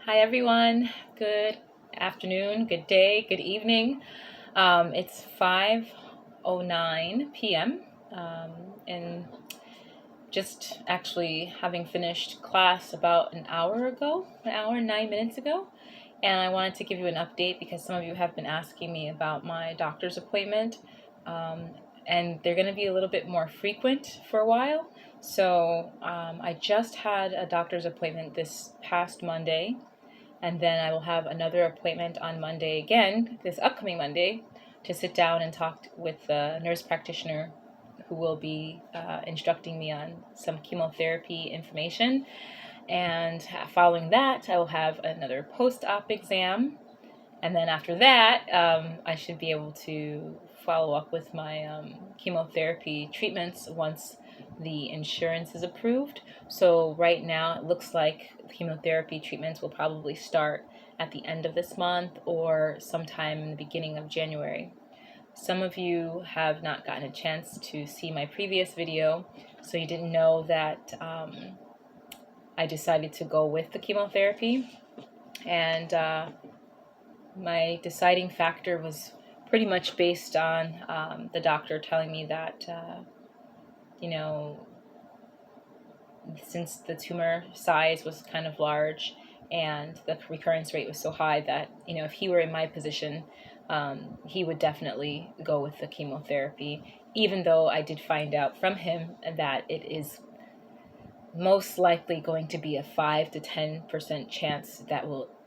Hi everyone. Good afternoon, good day, good evening. It's 5:09 p.m. And just actually having finished class about an hour ago, an hour and 9 minutes ago. And I wanted to give you an update because some of you have been asking me about my doctor's appointment. Um, and they're going to be a little bit more frequent for a while. So I just had a doctor's appointment this past Monday, and then I will have another appointment on Monday again, this upcoming Monday, to sit down and talk with the nurse practitioner who will be instructing me on some chemotherapy information. And following that, I will have another post-op exam. And then after that, I should be able to follow up with my chemotherapy treatments once the insurance is approved. So right now, it looks like chemotherapy treatments will probably start at the end of this month or sometime in the beginning of January. Some of you have not gotten a chance to see my previous video, so you didn't know that I decided to go with the chemotherapy. And my deciding factor was pretty much based on the doctor telling me that, you know, since the tumor size was kind of large and the recurrence rate was so high that, if he were in my position, he would definitely go with the chemotherapy, even though I did find out from him that it is most likely going to be a 5 to 10% chance that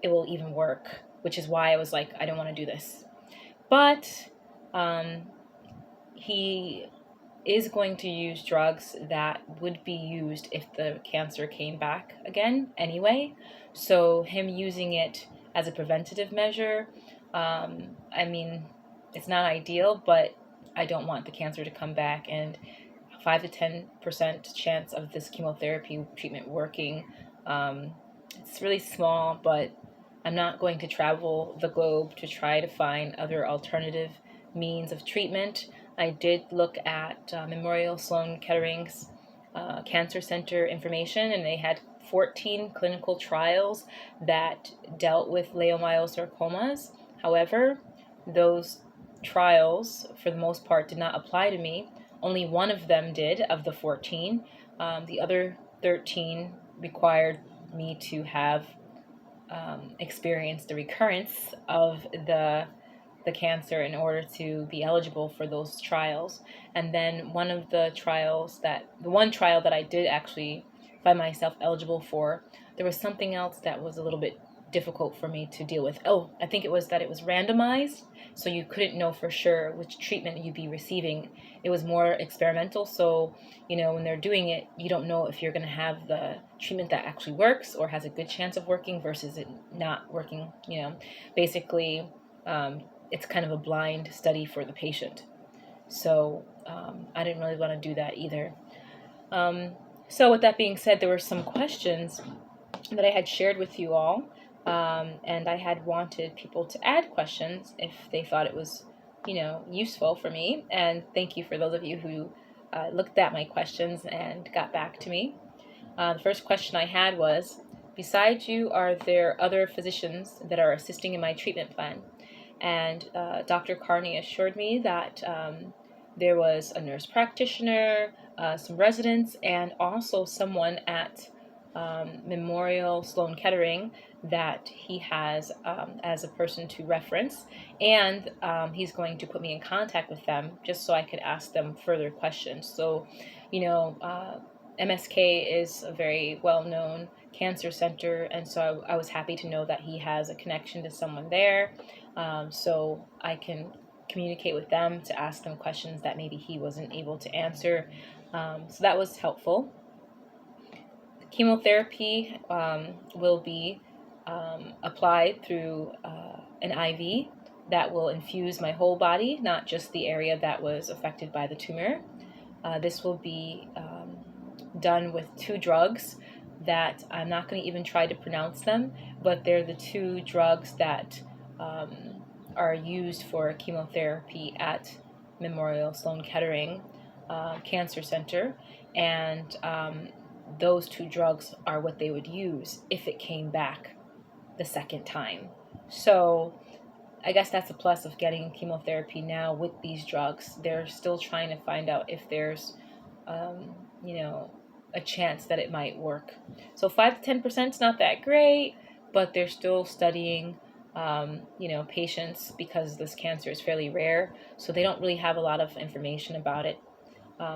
it will even work, which is why I was like, I don't want to do this. But he is going to use drugs that would be used if the cancer came back again anyway. So him using it as a preventative measure, I mean, it's not ideal, but I don't want the cancer to come back, and 5 to 10% chance of this chemotherapy treatment working. It's really small, but I'm not going to travel the globe to try to find other alternative means of treatment. I did look at Memorial Sloan Kettering's Cancer Center information, and they had 14 clinical trials that dealt with leiomyosarcomas. However, those trials, for the most part, did not apply to me. Only one of them did, of the 14. The other 13 required me to have experienced the recurrence of the cancer in order to be eligible for those trials. And then the one trial that I did actually find myself eligible for, there was something else that was a little bit difficult for me to deal with. Oh, I think it was that it was randomized, so you couldn't know for sure which treatment you'd be receiving. It was more experimental, so when they're doing it, you don't know if you're going to have the treatment that actually works or has a good chance of working versus it not working. Basically, it's kind of a blind study for the patient. So I didn't really want to do that either. So with that being said, there were some questions that I had shared with you all, and I had wanted people to add questions if they thought it was, useful for me. And thank you for those of you who looked at my questions and got back to me. The first question I had was, besides you, are there other physicians that are assisting in my treatment plan? And Dr. Carney assured me that there was a nurse practitioner, some residents, and also someone at Memorial Sloan Kettering that he has as a person to reference. And he's going to put me in contact with them just so I could ask them further questions. So, MSK is a very well-known cancer center, and so I was happy to know that he has a connection to someone there, so I can communicate with them to ask them questions that maybe he wasn't able to answer. So that was helpful. Chemotherapy will be applied through an IV that will infuse my whole body, not just the area that was affected by the tumor. This will be done with 2 drugs that I'm not going to even try to pronounce them, but they're the 2 drugs that are used for chemotherapy at Memorial Sloan Kettering Cancer Center, and those 2 drugs are what they would use if it came back. the second time. So I guess that's a plus of getting chemotherapy now with these drugs. They're still trying to find out if there's, um, you know, a chance that it might work. So 5 to 10% is not that great, but they're still studying, patients because this cancer is fairly rare. So they don't really have a lot of information about it.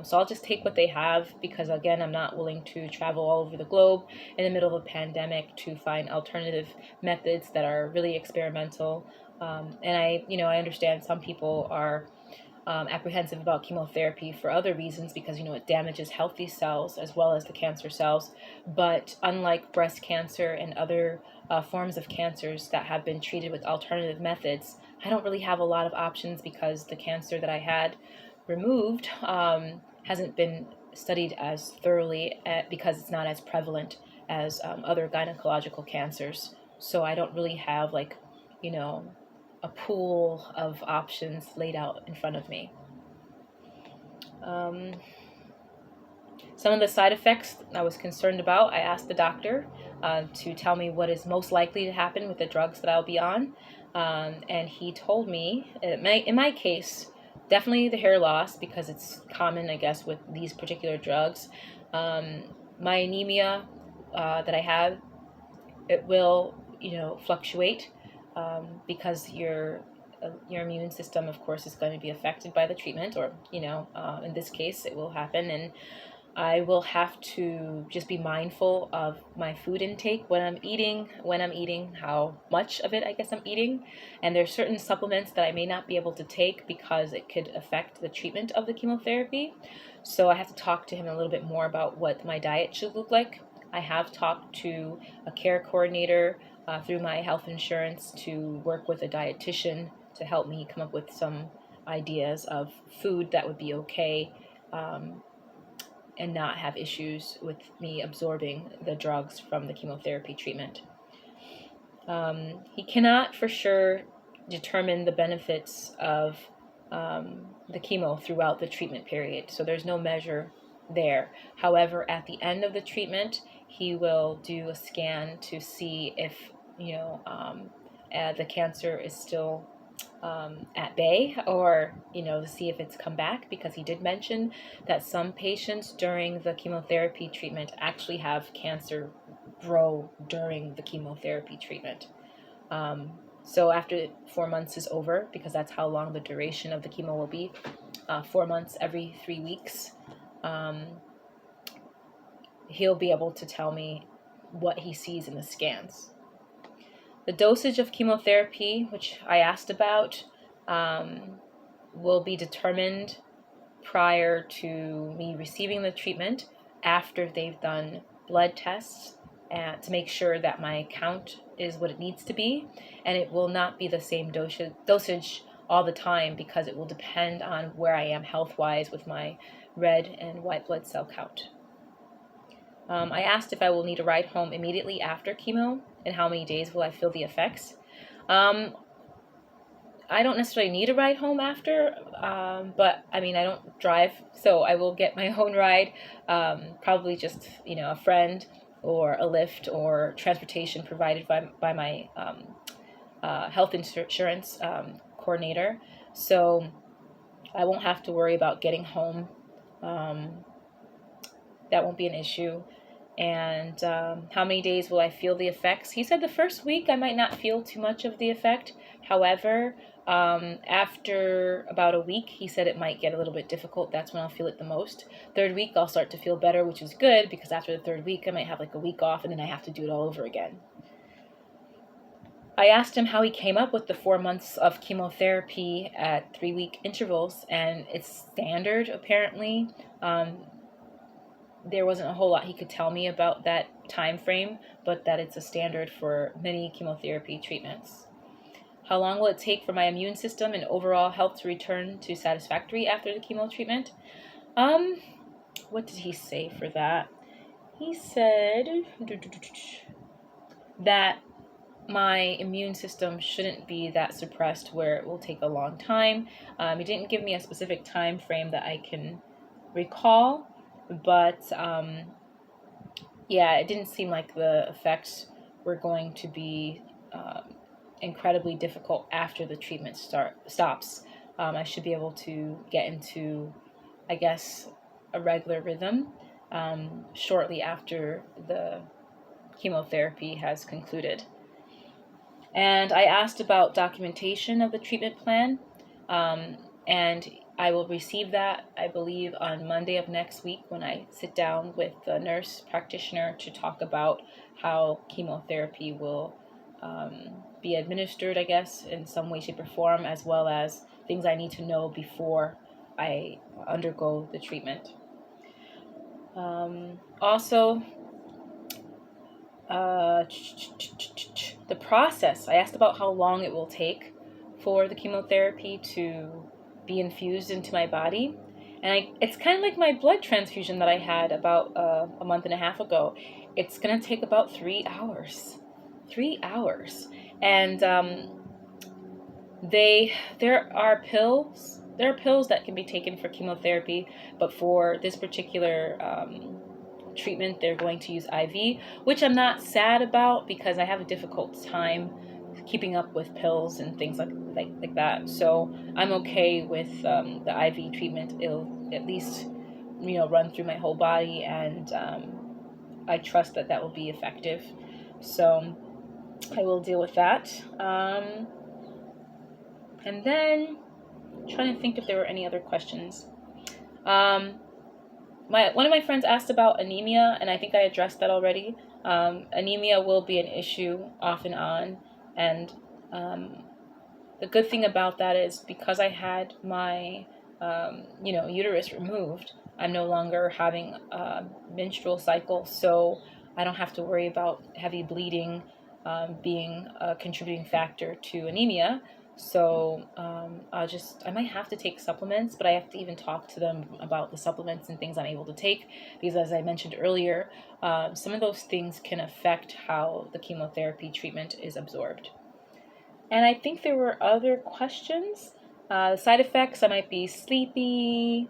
So I'll just take what they have because, again, I'm not willing to travel all over the globe in the middle of a pandemic to find alternative methods that are really experimental. And I understand some people are apprehensive about chemotherapy for other reasons because, it damages healthy cells as well as the cancer cells. But unlike breast cancer and other forms of cancers that have been treated with alternative methods, I don't really have a lot of options because the cancer that I had removed hasn't been studied as thoroughly because it's not as prevalent as other gynecological cancers. So I don't really have a pool of options laid out in front of me. Some of the side effects I was concerned about, I asked the doctor to tell me what is most likely to happen with the drugs that I'll be on. And he told me, in my case, definitely the hair loss because it's common, I guess, with these particular drugs. My anemia that I have, it will, fluctuate because your immune system, of course, is going to be affected by the treatment, or in this case, it will happen, and I will have to just be mindful of my food intake when I'm eating, how much of it I guess I'm eating. And there's certain supplements that I may not be able to take because it could affect the treatment of the chemotherapy. So I have to talk to him a little bit more about what my diet should look like. I have talked to a care coordinator through my health insurance to work with a dietitian to help me come up with some ideas of food that would be okay. And not have issues with me absorbing the drugs from the chemotherapy treatment. He cannot for sure determine the benefits of the chemo throughout the treatment period, so there's no measure there. However, at the end of the treatment, he will do a scan to see if the cancer is still at bay, or to see if it's come back, because he did mention that some patients during the chemotherapy treatment actually have cancer grow during the chemotherapy treatment. So after 4 months is over, because that's how long the duration of the chemo will be, 4 months every 3 weeks, he'll be able to tell me what he sees in the scans. The dosage of chemotherapy, which I asked about, will be determined prior to me receiving the treatment, after they've done blood tests to make sure that my count is what it needs to be. And it will not be the same dosage all the time because it will depend on where I am health-wise with my red and white blood cell count. I asked if I will need a ride home immediately after chemo and how many days will I feel the effects. I don't necessarily need a ride home after, but I don't drive, so I will get my own ride, probably just, a friend or a Lyft or transportation provided by my health insurance coordinator. So I won't have to worry about getting home. That won't be an issue. And how many days will I feel the effects? He said the first week I might not feel too much of the effect. However, after about a week, he said it might get a little bit difficult. That's when I'll feel it the most. Third week, I'll start to feel better, which is good because after the third week, I might have like a week off and then I have to do it all over again. I asked him how he came up with the 4 months of chemotherapy at 3-week intervals, and it's standard apparently. There wasn't a whole lot he could tell me about that time frame, but that it's a standard for many chemotherapy treatments. How long will it take for my immune system and overall health to return to satisfactory after the chemo treatment? What did he say for that? He said that my immune system shouldn't be that suppressed where it will take a long time. He didn't give me a specific time frame that I can recall, but it didn't seem like the effects were going to be incredibly difficult after the treatment stops. I should be able to get into, I guess, a regular rhythm shortly after the chemotherapy has concluded. And I asked about documentation of the treatment plan, and I will receive that, I believe, on Monday of next week when I sit down with the nurse practitioner to talk about how chemotherapy will be administered, I guess, in some way, shape, or form, as well as things I need to know before I undergo the treatment. Also, the process. I asked about how long it will take for the chemotherapy to be infused into my body. And it's kind of like my blood transfusion that I had about a month and a half ago. It's going to take about 3 hours. 3 hours. And there are pills. There are pills that can be taken for chemotherapy, but for this particular treatment, they're going to use IV, which I'm not sad about because I have a difficult time keeping up with pills and things like that. So I'm okay with the IV treatment. It'll at least, run through my whole body, and I trust that will be effective. So I will deal with that. And then I'm trying to think if there were any other questions. One of my friends asked about anemia, and I think I addressed that already. Anemia will be an issue off and on, and the good thing about that is because I had my uterus removed, I'm no longer having a menstrual cycle, so I don't have to worry about heavy bleeding being a contributing factor to anemia. So I might have to take supplements, but I have to even talk to them about the supplements and things I'm able to take, because as I mentioned earlier, some of those things can affect how the chemotherapy treatment is absorbed. And I think there were other questions. Side effects, I might be sleepy.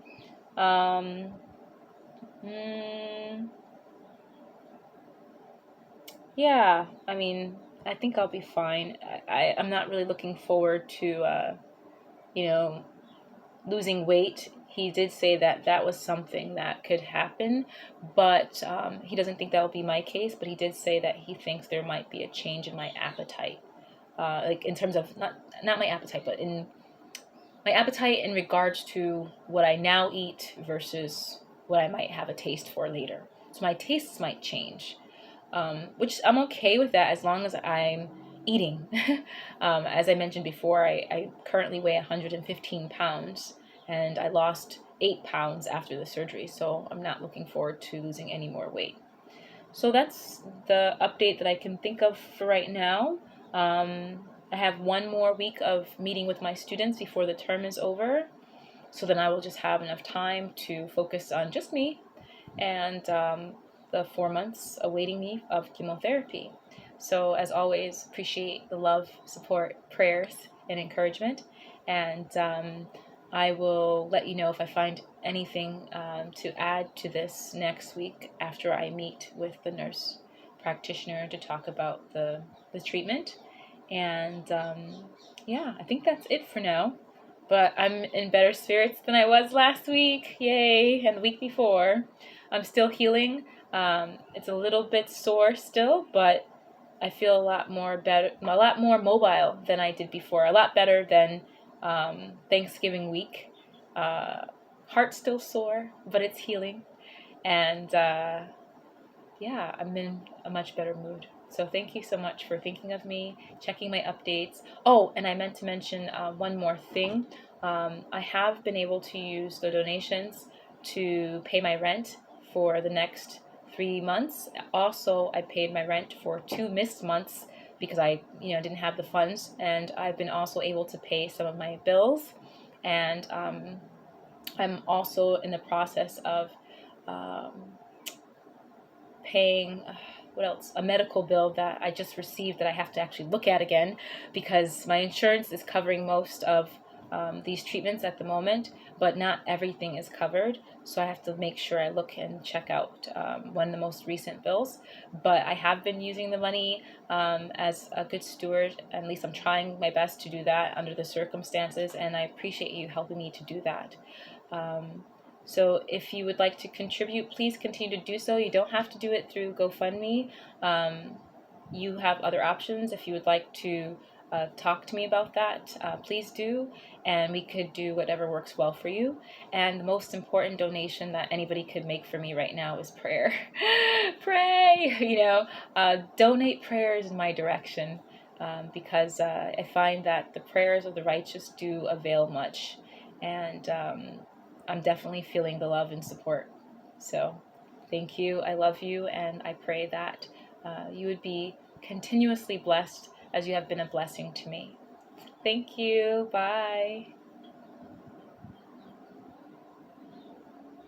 Yeah, I mean, I think I'll be fine. I'm not really looking forward to, losing weight. He did say that was something that could happen, but he doesn't think that will be my case. But he did say that he thinks there might be a change in my appetite, like in terms of not my appetite, but in my appetite in regards to what I now eat versus what I might have a taste for later. So my tastes might change, which I'm okay with that as long as I'm eating. As I mentioned before, I currently weigh 115 pounds, and I lost 8 pounds after the surgery, so I'm not looking forward to losing any more weight. So that's the update that I can think of for right now. I have one more week of meeting with my students before the term is over, so then I will just have enough time to focus on just me and the 4 months awaiting me of chemotherapy. So as always, appreciate the love, support, prayers, and encouragement, and I will let you know if I find anything to add to this next week after I meet with the nurse practitioner to talk about the treatment. And I think that's it for now. But I'm in better spirits than I was last week. Yay! And the week before. I'm still healing. It's a little bit sore still, but I feel a lot more mobile than I did before. A lot better than Thanksgiving week. Heart still sore, but it's healing. And I'm in a much better mood. So thank you so much for thinking of me, checking my updates. Oh, and I meant to mention one more thing. I have been able to use the donations to pay my rent for the next 3 months. Also, I paid my rent for 2 missed months because I didn't have the funds, and I've been also able to pay some of my bills. And I'm also in the process of paying a medical bill that I just received that I have to actually look at again, because my insurance is covering most of these treatments at the moment, but not everything is covered. So I have to make sure I look and check out one of the most recent bills. But I have been using the money as a good steward. At least I'm trying my best to do that under the circumstances, and I appreciate you helping me to do that. Um, so if you would like to contribute, please continue to do so. You don't have to do it through GoFundMe. You have other options. If you would like to talk to me about that, please do, and we could do whatever works well for you. And the most important donation that anybody could make for me right now is prayer. Pray, donate prayers in my direction, because I find that the prayers of the righteous do avail much, and I'm definitely feeling the love and support. So thank you. I love you, and I pray that you would be continuously blessed as you have been a blessing to me. Thank you. Bye.